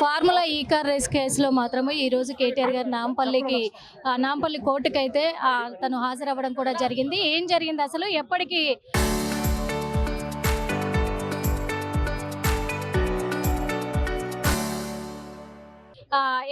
Formula ఈ car race కేసులో మాత్రమే ఈరోజు కేటీఆర్ గారు నాంపల్లి కోర్టుకైతే తను హాజరవ్వడం కూడా జరిగింది. ఏం జరిగింది అసలు, ఎప్పటికీ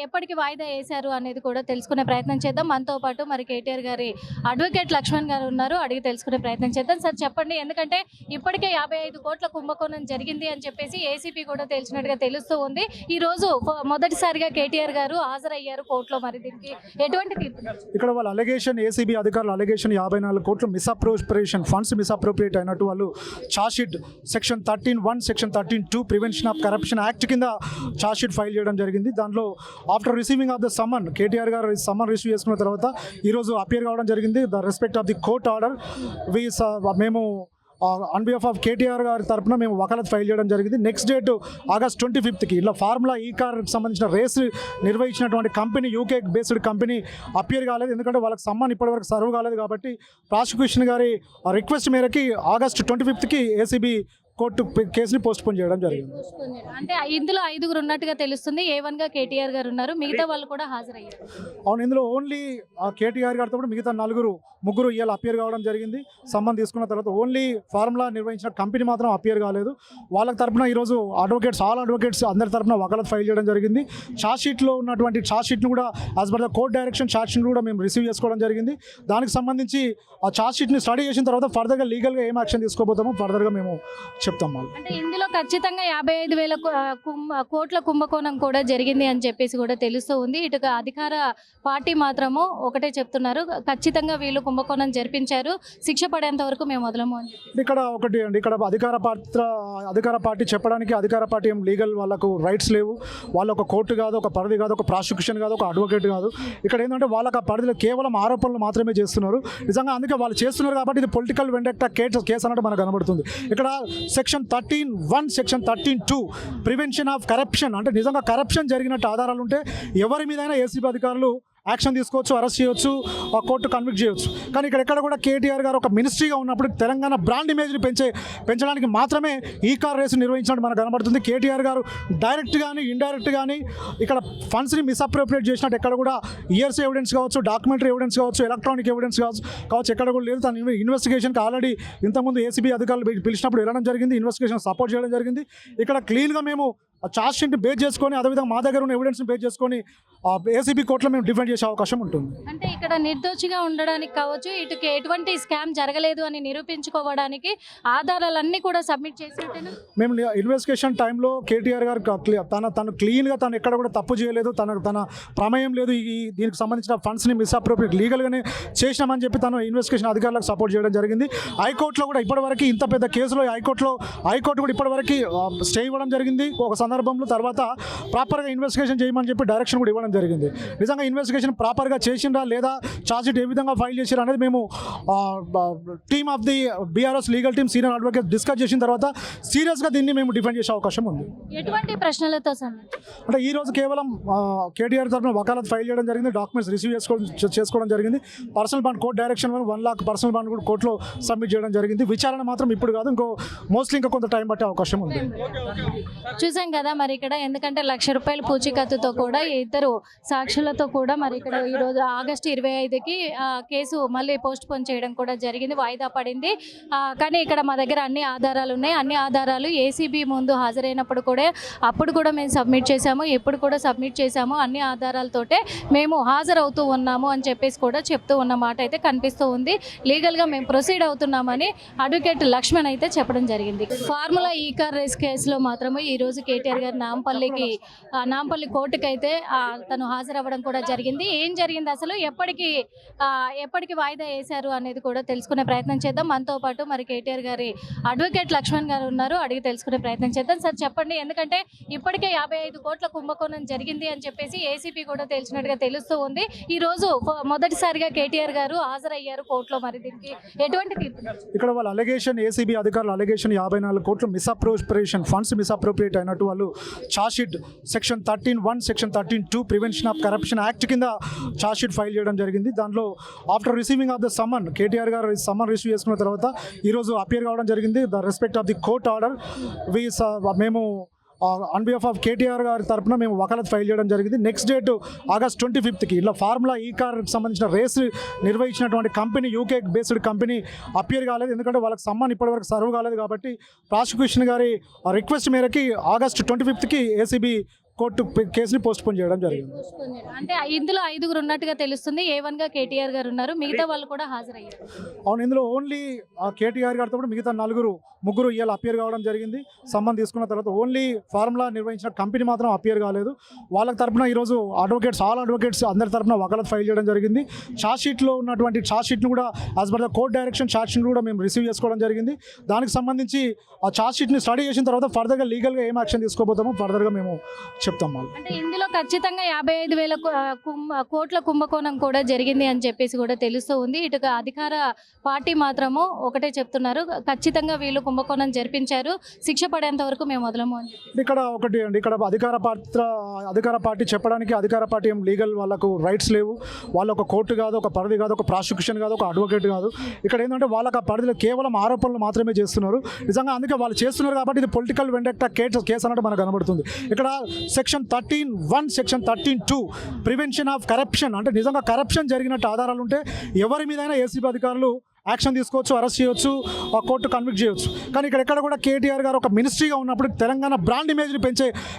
ఎప్పటికి వాయిదా వేశారు అనేది కూడా తెలుసుకునే ప్రయత్నం చేద్దాం. మనతో పాటు మరి కేటీఆర్ గారి అడ్వకేట్ లక్ష్మణ్ గారు ఉన్నారు, అడిగి తెలుసుకునే ప్రయత్నం చేద్దాం. సార్ చెప్పండి, ఎందుకంటే ఇప్పటికే 55 కోట్ల కుంభకోణం జరిగింది అని చెప్పేసి ఏసీపీ కూడా తెలిసినట్టుగా తెలుస్తూ ఉంది. ఈ రోజు మొదటిసారిగా కేటీఆర్ గారు హాజరయ్యారు కోర్టులో. మరి దీనికి ఎటువంటి తీర్పు? ఇక్కడ వాళ్ళ అలిగేషన్, ఏసీబీ అధికారుల అలిగేషన్ 54 కోట్లు మిస్అప్రోప్రియేషన్ ఫండ్స్ మిస్అప్రోప్రియేట్ అయినట్టు వాళ్ళు charge sheet section 13(1) section 13(2) prevention of corruption act కింద ఛార్జ్షీట్ ఫైల్ చేయడం జరిగింది. దాంట్లో after receiving of the summon, KTR గారు సమ్మన్ రిసీవ్ చేసుకున్న తర్వాత ఈరోజు అపియర్ కావడం జరిగింది. The respect of the court order మేము ఆన్ బిహాఫ్ ఆఫ్ కేటీఆర్ గారి తరఫున మేము వకాలత్ ఫైల్ చేయడం జరిగింది. నెక్స్ట్ డేట్ ఆగస్ట్ 25కి ఇలా ఫార్ములా ఈ కార్కి సంబంధించిన రేస్ నిర్వహించినటువంటి company, UK based company appear కాలేదు. ఎందుకంటే వాళ్ళకి సమ్మన్ ఇప్పటివరకు సర్వ్ కాలేదు. కాబట్టి ప్రాసిక్యూషన్ గారి రిక్వెస్ట్ మేరకి ఆగస్ట్ 25కి ఏసీబీ కోర్టు కేసుని పోస్ట్ పోన్ చేయడం జరిగింది. అంటే ఇందులో 5గురు ఉన్నట్టుగా తెలుస్తుంది. A1గా కేటీఆర్ గారు ఉన్నారు, మిగతా వాళ్ళు కూడా హాజరయ్యారు. అవును, ఇందులో ఓన్లీ కేటీఆర్ గారితో కూడా మిగతా ముగ్గురు ఇవాళ అపియర్ కావడం జరిగింది. సమ్మన్ తీసుకున్న తర్వాత ఓన్లీ ఫార్ములా నిర్వహించిన కంపెనీ మాత్రం అపియర్ కాలేదు. వాళ్ళ తరఫున ఈరోజు ఆల్ అడ్వకేట్స్ అందరి తరఫున వకాలత్ ఫైల్ చేయడం జరిగింది. ఛార్జ్షీట్లో ఉన్నటువంటి ఛార్జ్షీట్ను కూడా as per the court direction charge sheet కూడా మేము రిసీవ్ చేసుకోవడం జరిగింది. దానికి సంబంధించి ఆ ఛార్జ్షీట్ని స్టడీ చేసిన తర్వాత ఫర్దర్గా లీగల్గా ఏం యాక్షన్ తీసుకోబోతామో ఫర్దర్గా మేము చెప్తాం. అంటే ఇందులో ఖచ్చితంగా 55,000 కోట్ల కుంభకోణం కూడా జరిగింది అని చెప్పేసి కూడా తెలుస్తూ ఉంది. ఇటు అధికార పార్టీ మాత్రము ఒకటే చెప్తున్నారు, ఖచ్చితంగా వీళ్ళు కుంభకోణం జరిపించారు, శిక్ష పడేంత వరకు మేము వదలము అని. ఇక్కడ ఒకటి అండి, ఇక్కడ అధికార పార్టీ చెప్పడానికి అధికార పార్టీ ఏం లీగల్ వాళ్ళకు రైట్స్ లేవు. వాళ్ళ ఒక కోర్టు కాదు, ఒక పరిధి కాదు, ఒక ప్రాసిక్యూషన్ కాదు, ఒక అడ్వకేట్ కాదు. ఇక్కడ ఏంటంటే వాళ్ళకి ఆ పరిధిలో కేవలం ఆరోపణలు మాత్రమే చేస్తున్నారు. నిజంగా అందుకే వాళ్ళు చేస్తున్నారు కాబట్టి ఇది పొలిటికల్ వెండక్టా కేసు అన్నట్టు మనకు కనబడుతుంది. ఇక్కడ section 13(1) section 13(2) prevention of corruption, అంటే నిజంగా కరప్షన్ జరిగినట్టు ఆధారాలు ఉంటే ఎవరి మీదైనా ఏసీబీ అధికారులు యాక్షన్ తీసుకోవచ్చు, అరెస్ట్ చేయవచ్చు, కోర్టు కన్విక్ట్ చేయవచ్చు. కానీ ఇక్కడ కూడా కేటీఆర్ గారు ఒక మినిస్ట్రీగా ఉన్నప్పుడు తెలంగాణ బ్రాండ్ ఇమేజ్ని పెంచడానికి మాత్రమే ఈ కార్ రేసు నిర్వహించినట్టు మనకు కనబడుతుంది. కేటీఆర్ గారు డైరెక్ట్ కానీ ఇండైరెక్ట్ కానీ ఇక్కడ ఫండ్స్ని మిస్అప్రోప్రియేట్ చేసినట్టు ఎక్కడ కూడా ఇయర్స్ ఎవిడెన్స్ కావచ్చు, డాక్యుమెంటరీ ఎవిడెన్స్ కావచ్చు, ఎలక్ట్రానిక్ ఎవిడెన్స్ కావచ్చు ఎక్కడ కూడా లేదు. తన ఇన్వెస్టిగేషన్కి ఆల్రెడీ ఇంతకుముందు ఏసీబీ అధికారులు పిలిచినప్పుడు వెళ్ళడం జరిగింది, ఇన్వెస్టిగేషన్ సపోర్ట్ చేయడం జరిగింది. ఇక్కడ క్లీన్గా మేము ఛార్జ్షీట్ని బేస్ చేసుకొని, అదేవిధంగా మా దగ్గర ఉన్న ఎవిడెన్స్ని బేస్ చేసుకొని ఏసీబీ కోర్టులో మేము డిఫెండ్ చేసే అవకాశం ఉంటుంది. అంటే ఇక్కడ నిర్దోషిగా ఉండడానికి కావచ్చు, ఇటుకి ఎటువంటి స్కామ్ జరగలేదు అని నిరూపించుకోవడానికి ఆధారాలన్నీ కూడా సబ్మిట్ చేసినట్టేనా? మేము ఇన్వెస్టిగేషన్ టైంలో కేటీఆర్ గారు తను క్లీన్గా తను ఎక్కడ కూడా తప్పు చేయలేదు, తన ప్రమేయం లేదు, దీనికి సంబంధించిన ఫండ్స్ని మిస్అప్రోప్రియేట్ లీగల్గానే చేసినామని చెప్పి తను ఇన్వెస్టిగేషన్ అధికారులకు సపోర్ట్ చేయడం జరిగింది. హైకోర్టులో కూడా ఇప్పటివరకు ఇంత పెద్ద కేసులో హైకోర్టు కూడా ఇప్పటివరకు స్టే ఇవ్వడం జరిగింది ఒక సందర్భంలో. తర్వాత ప్రాపర్గా ఇన్వెస్టిగేషన్ చేయమని చెప్పి డైరెక్షన్ కూడా ఇవ్వడం జరిగింది. నిజంగా ఇన్వెస్టిగేషన్ ప్రాపర్గా చేసిందా లేదా, ఛార్జ్షీట్ ఏ విధంగా ఫైల్ చేశారు అనేది మేము team of the BRS legal team senior advocate discuss చేసిన తర్వాత సీరియస్గా దీన్ని మేము డిఫెండ్ చేసే అవకాశం ఉంది. ఎటువంటి ప్రశ్నలతో అంటే ఈరోజు కేవలం కేటీఆర్ తరఫున వకాలత్ ఫైల్ చేయడం జరిగింది, డాక్యుమెంట్స్ రిసీవ్ చేసుకోవడం జరిగింది. Personal bond court direction 1 lakh personal bond కూడా కోర్టులో సబ్మిట్ చేయడం జరిగింది. విచారణ మాత్రం ఇప్పుడు కాదు, మోస్ట్లీ ఇంకా కొంత టైం పట్టే అవకాశం ఉంది. చూసాం కదా మరి ఇక్కడ, ఎందుకంటే ₹1,00,000 పూచీకత్తుతో కూడా ఇద్దరు సాక్షులతో కూడా మరి ఇక్కడ ఈరోజు ఆగస్టు 25కి కేసు మళ్ళీ పోస్ట్ పోన్ చేయడం కూడా జరిగింది, వాయిదా పడింది. కానీ ఇక్కడ మా దగ్గర అన్ని ఆధారాలు ఉన్నాయి. అన్ని ఆధారాలు ఏసీబీ ముందు హాజరైనప్పుడు కూడా అప్పుడు కూడా మేము సబ్మిట్ చేశాము, ఎప్పుడు కూడా సబ్మిట్ చేశాము, అన్ని ఆధారాలతోటే మేము హాజరవుతూ ఉన్నాము అని చెప్పేసి కూడా చెప్తూ ఉన్న మాట అయితే కనిపిస్తూ ఉంది. లీగల్గా మేము ప్రొసీడ్ అవుతున్నామని అడ్వకేట్ లక్ష్మణ్ అయితే చెప్పడం జరిగింది. ఫార్ములా ఈ కార్ రేస్ కేసులో మాత్రమే ఈరోజు కేటీఆర్ గారు నాంపల్లి కోర్టుకైతే తను హాజరవ్వడం కూడా జరిగింది. ఏం జరిగింది అసలు, ఎప్పటికి వాయిదా వేశారు అనేది కూడా తెలుసుకునే ప్రయత్నం చేద్దాం. మనతో పాటు మరి కేటీఆర్ గారి అడ్వకేట్ లక్ష్మణ్ గారు ఉన్నారు, అడిగి తెలుసుకునే ప్రయత్నం చేద్దాం. సార్ చెప్పండి, ఎందుకంటే ఇప్పటికే 55 కోట్ల కుంభకోణం జరిగింది అని చెప్పేసి ఏసీపీ కూడా తెలిసినట్టుగా తెలుస్తూ ఉంది. ఈ రోజు మొదటిసారిగా కేటీఆర్ గారు హాజరయ్యారు కోర్టులో. మరి దీనికి ఎటువంటి తీర్పు? ఇక్కడ వాళ్ళ అలిగేషన్, ఏసీబీ అధికారుల అలిగేషన్ 54 కోట్లు మిస్అప్రోప్రియేషన్ ఫండ్స్ మిస్అప్రోప్రియేట్ అయినట్టు వాళ్ళు charge sheet section 13(1) section 13(2) prevention of corruption act కింద ఛార్జ్షీట్ ఫైల్ చేయడం జరిగింది. దాంట్లో after receiving of the summon, KTR గారు సమ్మన్ రిసీవ్ చేసుకున్న తర్వాత ఈరోజు అపియర్ కావడం జరిగింది. The respect of the court order మేము ఆన్ బిహాఫ్ ఆఫ్ కేటీఆర్ గారి తరపున మేము వకాలత్ ఫైల్ చేయడం జరిగింది. నెక్స్ట్ డేట్ ఆగస్ట్ 25కి ఇలా ఫార్ములా ఈ కార్కి సంబంధించిన రేస్ నిర్వహించినటువంటి company UK based company appear కాలేదు, ఎందుకంటే వాళ్ళకి సమ్మన్ ఇప్పటివరకు సర్వ్ కాలేదు. కాబట్టి ప్రాసిక్యూషన్ గారి రిక్వెస్ట్ మేరకి ఆగస్ట్ 25కి ఏసీబీ కోర్టు కేసుని పోస్ట్ పోన్ చేయడం జరిగింది. అంటే ఇందులో 5గురు ఉన్నట్టుగా తెలుస్తుంది. A1గా కేటీఆర్ గారు ఉన్నారు, మిగతా వాళ్ళు కూడా హాజరయ్యారు. అవును, ఇందులో ఓన్లీ కేటీఆర్ గారితో కూడా మిగతా ముగ్గురు ఇవాళ అపియర్ కావడం జరిగింది. సమ్మన్ తీసుకున్న తర్వాత ఓన్లీ ఫార్ములా నిర్వహించిన కంపెనీ మాత్రం అపియర్ కాలేదు. వాళ్ళ తరపున ఈరోజు ఆల్ అడ్వకేట్స్ అందరి తరపున వకాలత్ ఫైల్ చేయడం జరిగింది. ఛార్జ్ షీట్లో ఉన్నటువంటి ఛార్జ్ షీట్ను కూడా as per the court direction charge sheet కూడా మేము రిసీవ్ చేసుకోవడం జరిగింది. దానికి సంబంధించి ఆ ఛార్జ్ షీట్ని స్టడీ చేసిన తర్వాత ఫర్దర్గా లీగల్గా ఏం యాక్షన్ తీసుకోబోతామో ఫర్దర్గా మేము చెప్తాం. అంటే ఇందులో ఖచ్చితంగా 55,000 కోట్ల కుంభకోణం కూడా జరిగింది అని చెప్పేసి కూడా తెలుస్తూ ఉంది. ఇటు అధికార పార్టీ మాత్రము ఒకటే చెప్తున్నారు, ఖచ్చితంగా వీళ్ళు కుంభకోణం జరిపించారు, శిక్ష పడేంత వరకు మేము వదలము అని. ఇక్కడ ఒకటి అండి, ఇక్కడ అధికార పార్టీ చెప్పడానికి అధికార పార్టీ ఏం లీగల్ వాళ్ళకు రైట్స్ లేవు. వాళ్ళు ఒక కోర్టు కాదు, ఒక పరిధి కాదు, ఒక ప్రాసిక్యూషన్ కాదు, ఒక అడ్వకేట్ కాదు. ఇక్కడ ఏంటంటే వాళ్ళకి ఆ పరిధిలో కేవలం ఆరోపణలు మాత్రమే చేస్తున్నారు. నిజంగా అందుకే వాళ్ళు చేస్తున్నారు కాబట్టి ఇది పొలిటికల్ వెండక్టా కేసు అన్నట్టు మనకు కనబడుతుంది. ఇక్కడ section 13(1) section 13(2) prevention of corruption, అంటే నిజంగా కరప్షన్ జరిగినట్టు ఆధారాలు ఉంటే ఎవరి మీదైనా ఏసీబీ అధికారులు యాక్షన్ తీసుకోవచ్చు, అరెస్ట్ చేయవచ్చు, కోర్టు కన్విక్ట్ చేయవచ్చు. కానీ ఇక్కడ కూడా కేటీఆర్ గారు ఒక మినిస్ట్రీగా ఉన్నప్పుడు తెలంగాణ బ్రాండ్ ఇమేజ్ని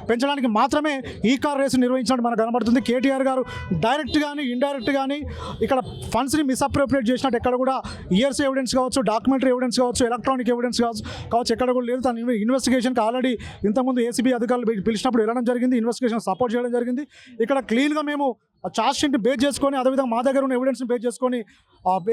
పెంచడానికి మాత్రమే ఈ కార్ రేసు నిర్వహించినట్టు మనకు కనబడుతుంది. కేటీఆర్ గారు డైరెక్ట్ కానీ ఇండైరెక్ట్ కానీ ఇక్కడ ఫండ్స్ని మిస్అప్రోప్రియేట్ చేసినట్టు ఎక్కడ కూడా ఇయర్స్ ఎవిడెన్స్ కావచ్చు, డాక్యుమెంటరీ ఎవిడెన్స్ కావచ్చు, ఎలక్ట్రానిక్ ఎవిడెన్స్ కావచ్చు ఎక్కడ కూడా లేదు. తన ఇన్వెస్టిగేషన్కి ఆల్రెడీ ఇంతకుముందు ఏసీబీ అధికారులు పిలిచినప్పుడు వెళ్ళడం జరిగింది, ఇన్వెస్టిగేషన్ సపోర్ట్ చేయడం జరిగింది. ఇక్కడ క్లీన్గా మేము ఛార్జ్ షీట్ని బేస్ చేసుకొని అదేవిధంగా మా దగ్గర ఉన్న ఎవిడెన్స్ని బేస్ చేసుకొని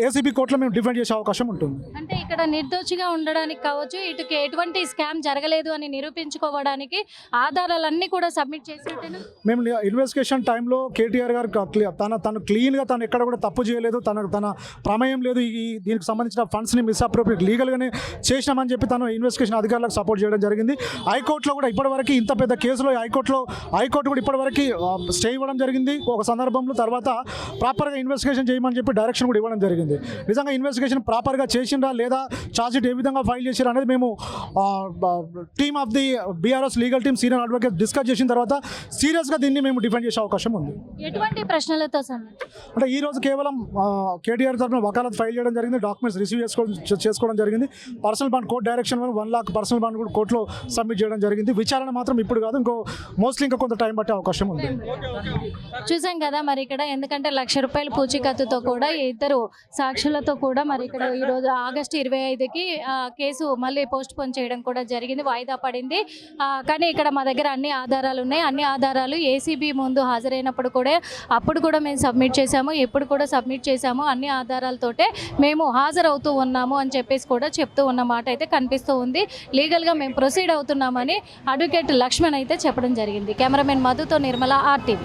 ఏసీబీ కోర్టులో మేము డిఫెండ్ చేసే అవకాశం ఉంటుంది. అంటే ఇక్కడ నిర్దోషిగా ఉండడానికి కావచ్చు, ఇటుకి ఎటువంటి స్కామ్ జరగలేదు అని నిరూపించుకోవడానికి ఆధారాలన్నీ కూడా సబ్మిట్ చేసినట్టేనా? మేము ఇన్వెస్టిగేషన్ టైంలో కేటీఆర్ గారు తను క్లీన్గా తను ఎక్కడ కూడా తప్పు చేయలేదు, తన ప్రమేయం లేదు, దీనికి సంబంధించిన ఫండ్స్ని మిస్అప్రోప్రియేట్ లీగల్గానే చేసినామని చెప్పి తను ఇన్వెస్టిగేషన్ అధికారులకు సపోర్ట్ చేయడం జరిగింది. హైకోర్టులో కూడా ఇప్పటివరకు ఇంత పెద్ద కేసులో హైకోర్టు కూడా ఇప్పటివరకు స్టే ఇవ్వడం జరిగింది ఒక సందర్భంలో. తర్వాత ప్రాపర్గా ఇన్వెస్టిగేషన్ చేయమని చెప్పి డైరెక్షన్ కూడా ఇవ్వడం జరిగింది. నిజంగా ఇన్వెస్టిగేషన్ ప్రాపర్గా చేసిందా లేదా, ఛార్జ్ షీట్ ఏ విధంగా ఫైల్ చేశారు అనేది మేము team of the BRS legal team senior advocate discuss చేసిన తర్వాత సీరియస్గా దీన్ని మేము డిఫెండ్ చేసే అవకాశం ఉంది. ఎటువంటి ప్రశ్నలతో అంటే ఈరోజు కేవలం కేటీఆర్ తరఫున వకాలత్ ఫైల్ చేయడం జరిగింది, డాక్యుమెంట్స్ రిసీవ్ చేసుకోవడం జరిగింది. Personal bond court direction 1 lakh personal bond కూడా కోర్టులో సబ్మిట్ చేయడం జరిగింది. విచారణ మాత్రం ఇప్పుడు కాదు, మోస్ట్లీ ఇంకా కొంత టైం పట్టే అవకాశం ఉంది. చూసాం కదా మరి ఇక్కడ, ఎందుకంటే ₹1,00,000 పూచీకత్తుతో కూడా ఇద్దరు సాక్షులతో కూడా మరి ఇక్కడ ఈరోజు ఆగస్టు 25కి కేసు మళ్ళీ పోస్ట్ పోన్ చేయడం కూడా జరిగింది, వాయిదా పడింది. కానీ ఇక్కడ మా దగ్గర అన్ని ఆధారాలు ఉన్నాయి. అన్ని ఆధారాలు ఏసీబీ ముందు హాజరైనప్పుడు కూడా అప్పుడు కూడా మేము సబ్మిట్ చేశాము, ఇప్పుడు కూడా సబ్మిట్ చేశాము. అన్ని ఆధారాలతోటే మేము హాజరవుతూ ఉన్నాము అని చెప్పేసి కూడా చెప్తూ ఉన్న మాట అయితే కనిపిస్తూ ఉంది. లీగల్గా మేము ప్రొసీడ్ అవుతున్నామని అడ్వకేట్ లక్ష్మణ్ అయితే చెప్పడం జరిగింది. కెమెరామెన్ మధుతో నిర్మల, RTV.